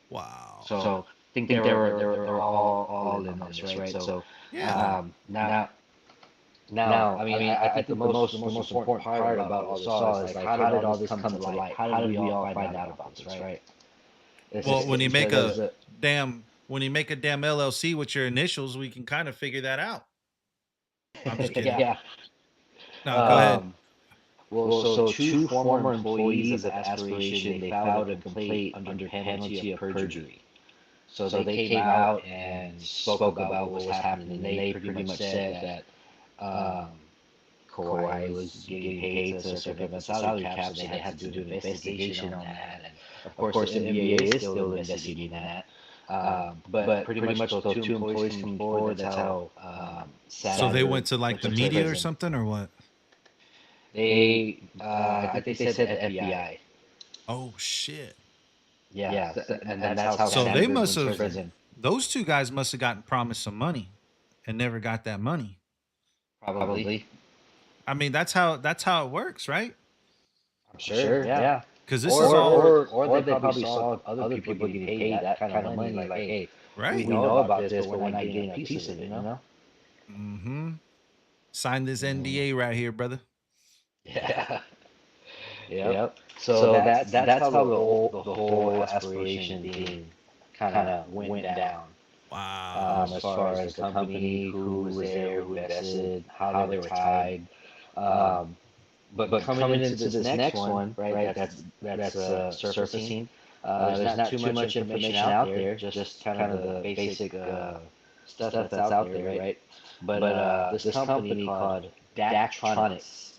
Wow. So I think they were all in on this, right? So Yeah. now. I mean, I think the most important part about all this all is like, how did all this come to light? How did we all find out about this, right? Well, when you make Because a damn LLC with your initials, we can kind of figure that out. I'm just kidding. yeah, No, go ahead. Well, so two former employees of Aspiration, they filed a complaint under penalty of perjury. So they came out and spoke about what was happening, and they pretty much said that Kawhi was getting paid to circumvent the salary cap, so they had to do an investigation on that. And of course, the NBA is still investigating that. But pretty much those two employees coming forward, that's how So they Saturday went to like went the to media or prison. something or what? I think they said the FBI. Oh shit. Yeah, and that's how So they Sanders must went to have prison. those two guys must have gotten promised some money and never got that money. Probably. I mean, that's how it works, right? I'm sure. Yeah. Because this is all Or they probably saw other people getting paid that kind of money. Like, hey, we right. know about this, but we're not getting a piece of it. Mm-hmm. Sign this Mm. NDA right here, brother. Yeah. Yep. So that's how the whole aspiration thing kind of went down. Wow. As far as the company, who was there, who invested, how they were tied. Um, but coming into this next one, right? That's surfacing. There's not too much information out there. Just kind of the basic stuff that's out there, right? But this company called Daktronics,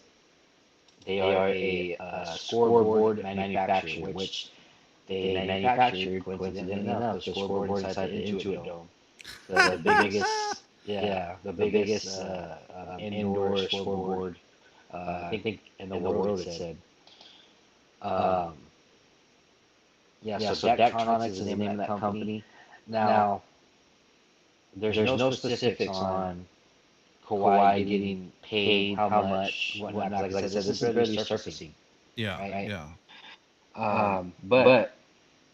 they are a scoreboard manufacturer, which they manufactured, coincidentally enough, the scoreboard inside the Intuit Dome, the biggest, yeah, the biggest indoor scoreboard, I think in the world, it said. Um, yeah, so Daktronics is the name of that company. Now, there's no specifics on Kawhi getting paid, how much, whatnot. Because like I said, this is barely surfacing, Yeah. right? Yeah. But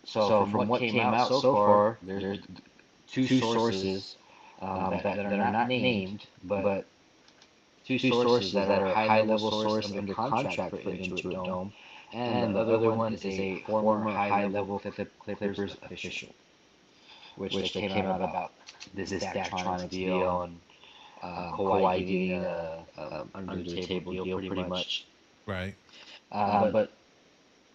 so from what came out so far, there's two sources that are not named, but two sources that are high-level source under contract for Intuit Dome, and the other one is a former high-level Clippers official, which they came out about this Daktronics deal and Kawhi getting a under-the-table deal, pretty much. Right. But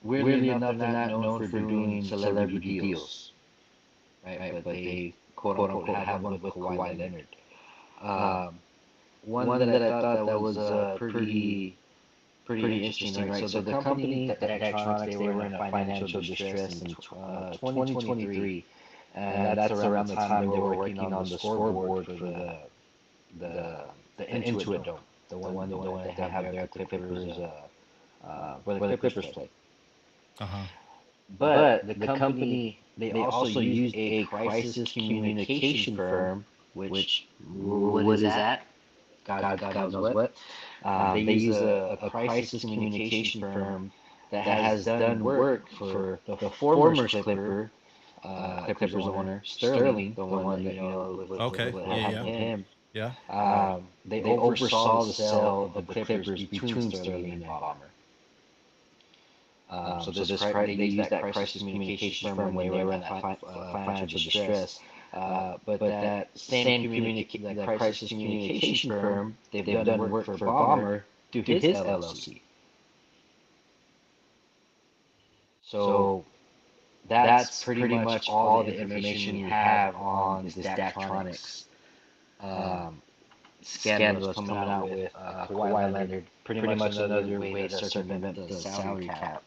weirdly enough, they're not known for doing celebrity deals, right? But they quote-unquote have one with Kawhi Leonard. Um, One that I thought that was pretty interesting, right? So the company, that Daktronics, they were in a financial distress in 2023, and that's around the time they were working on the scoreboard for the the Intuit Dome, the one that they have there at the Clippers, where the Clippers play. Uh-huh. But the company, they also used a crisis communication firm, which what is that? God knows what. They use a crisis communication firm that has done work for the former Clippers owner, Sterling, the one that Okay. what Yeah, happened yeah. with him. Yeah. They oversaw the sale of the Clippers between Sterling and Ballmer. So they used that crisis communication firm when they were in that financial distress. But that that crisis communication firm, they've done work for Ballmer through his LLC. So that's pretty much all the information we have on this Daktronics um, scandal that's coming out with Kawhi Leonard. Pretty much another way to circumvent the salary cap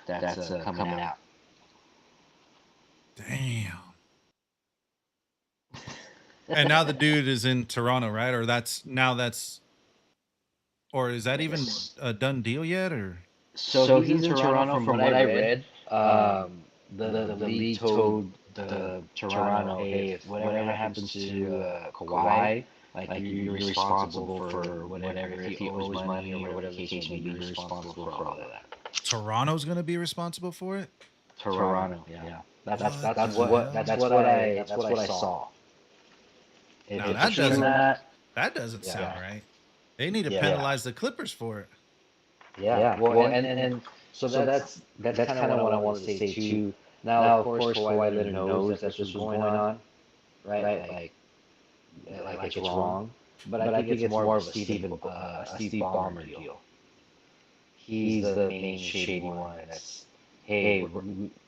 that's coming out. Damn. And now the dude is in Toronto, right? Or that's or is that even a done deal yet or So he's in Toronto from what I read. The league told the Toronto, hey, if whatever happens to Kawhi, like you're responsible for whatever. If he owes money or whatever the case may be, you're responsible for all of that. Toronto's going to be responsible for it? Toronto, yeah. What the hell? That's what I saw. Now If it's true or not, that doesn't sound yeah, right. They need to yeah, penalize the Clippers for it. yeah. Well, and so that's kind of what I wanted to say too. Now, of course, Kawhi Leonard knows that this was going on, right? Like it's wrong. But I think it's more of a Steve Ballmer deal. he's the main shady one. That's, hey, we're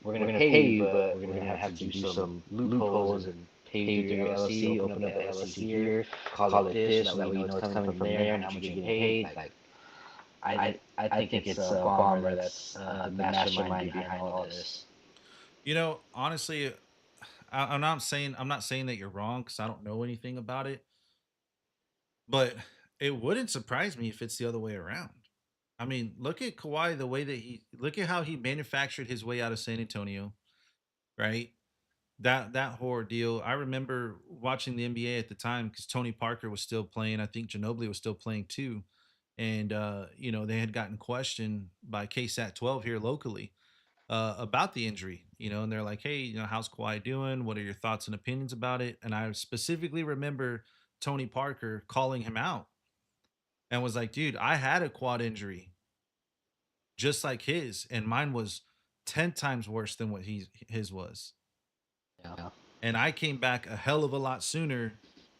gonna pay you, but we're gonna have to do some loopholes and pay you through your LLC, open up the LLC here, call it this, so that way you know it's coming from there and how much you're getting paid. Like, I think it's Bomber that's the mastermind behind all this. Honestly, I'm not saying that you're wrong because I don't know anything about it, but it wouldn't surprise me if it's the other way around. I mean, look at Kawhi, the way that look at how he manufactured his way out of San Antonio, right? That horror deal. I remember watching the NBA at the time because Tony Parker was still playing. I think Ginobili was still playing too, and they had gotten questioned by KSAT 12 here locally about the injury. And they're like, "Hey, how's Kawhi doing? What are your thoughts and opinions about it?" And I specifically remember Tony Parker calling him out and was like, "Dude, I had a quad injury just like his, and mine was 10 times worse than what his was. Yeah. And I came back a hell of a lot sooner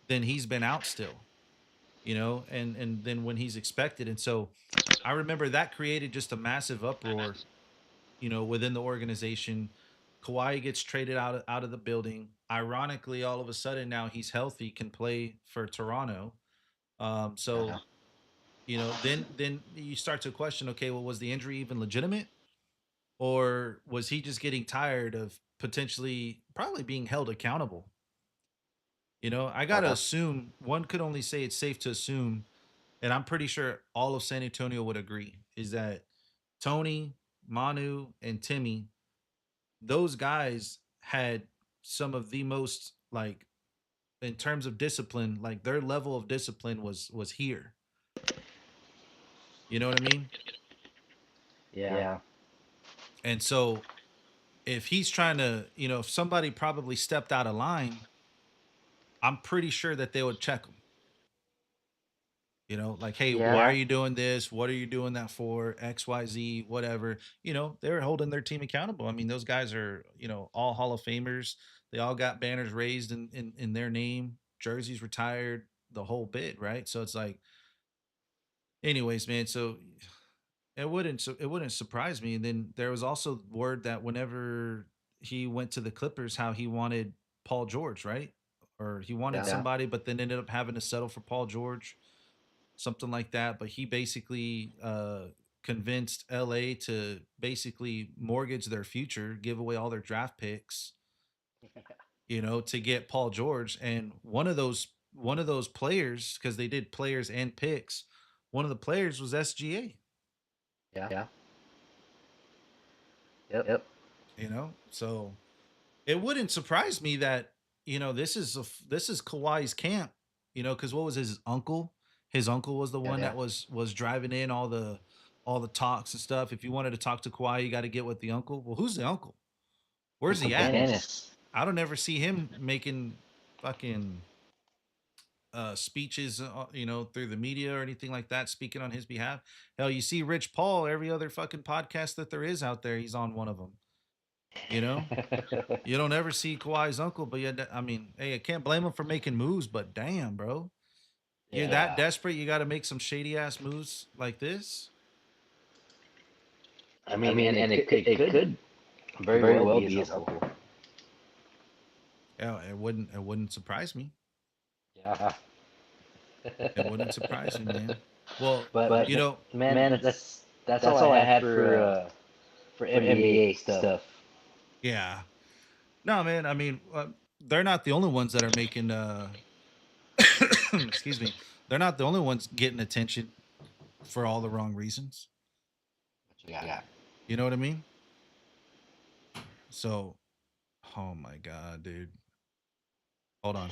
than he's been out still, and then when he's expected. And so I remember that created just a massive uproar, within the organization. Kawhi gets traded out of the building. Ironically, all of a sudden now he's healthy, can play for Toronto. So Yeah. then you start to question, okay, well, was the injury even legitimate? Or was he just getting tired of potentially probably being held accountable? I got to Yeah. assume, one could only say it's safe to assume, and I'm pretty sure all of San Antonio would agree, is that Tony, Manu, and Timmy, those guys had some of the most, like, in terms of discipline, like their level of discipline was here. You know what I mean? Yeah. And so if he's trying to, if somebody probably stepped out of line, I'm pretty sure that they would check him. Like, hey, why are Yeah. you doing this? What are you doing that for? XYZ, whatever. They're holding their team accountable. I mean, those guys are, all Hall of Famers. They all got banners raised in their name, jerseys retired, the whole bit, right? So it's like, anyways, man. So it wouldn't surprise me. And then there was also word that whenever he went to the Clippers, how he wanted Paul George, right? Or he wanted Yeah. somebody, but then ended up having to settle for Paul George, something like that. But he basically convinced LA to basically mortgage their future, give away all their draft picks, to get Paul George. And one of those players, because they did players and picks, one of the players was SGA. Yeah. Yep. So it wouldn't surprise me that this is Kawhi's camp. Because what was his uncle? His uncle was the one Yeah. that was driving in all the talks and stuff. If you wanted to talk to Kawhi, you got to get with the uncle. Well, who's the uncle? Where's he Uncle at? Dennis. I don't ever see him making fucking speeches, through the media or anything like that, speaking on his behalf. Hell, you see Rich Paul every other fucking podcast that there is out there. He's on one of them. You know, you don't ever see Kawhi's uncle, but yeah, I mean, hey, I can't blame him for making moves, but damn, bro, you're that Yeah. desperate, you got to make some shady ass moves like this. I mean, and it could very well be his uncle. Yeah, it wouldn't surprise me. Yeah. It wouldn't surprise me, man. Well, But you know, man, that's all I had for NBA stuff. yeah, no, man. I mean, they're not the only ones that are making. Excuse me. They're not the only ones getting attention for all the wrong reasons. Yeah. You know what I mean? So, oh my god, dude. Hold on.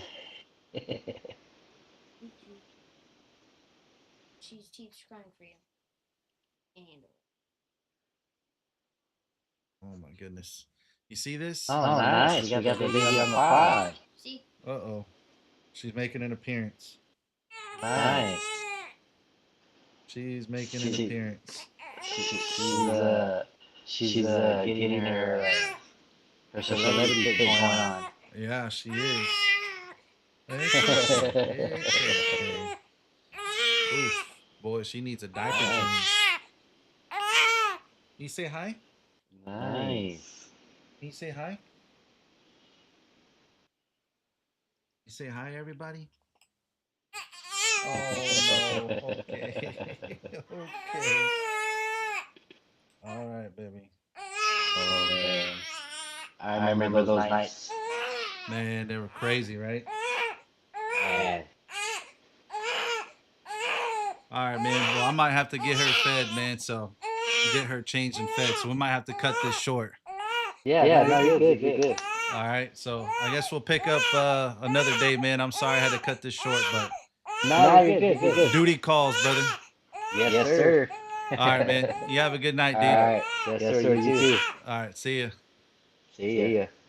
Oh my goodness. You see this? Oh, nice. We got the baby on the pod. Uh oh. She's making an appearance. Nice. She's making an She, appearance. she's getting her celebrity fit going on. Yeah, she is. It's okay. It's okay. Oof. Boy, she needs a diaper change. You say hi? Nice. You say hi? You say hi, everybody? Oh no. Okay. Okay. All right, baby. Oh man, I remember those nights. Man, they were crazy, right? Man, All right, man. Well, I might have to get her fed, man. So get her changed and fed. So we might have to cut this short. yeah, no, you're good. You're good. All right. So I guess we'll pick up another day, man. I'm sorry I had to cut this short, but No, you're good. You're good. duty calls, brother. Yes, sir. All right, man. You have a good night, All dude. right. Yes, sir. You too. All right. See ya. See ya.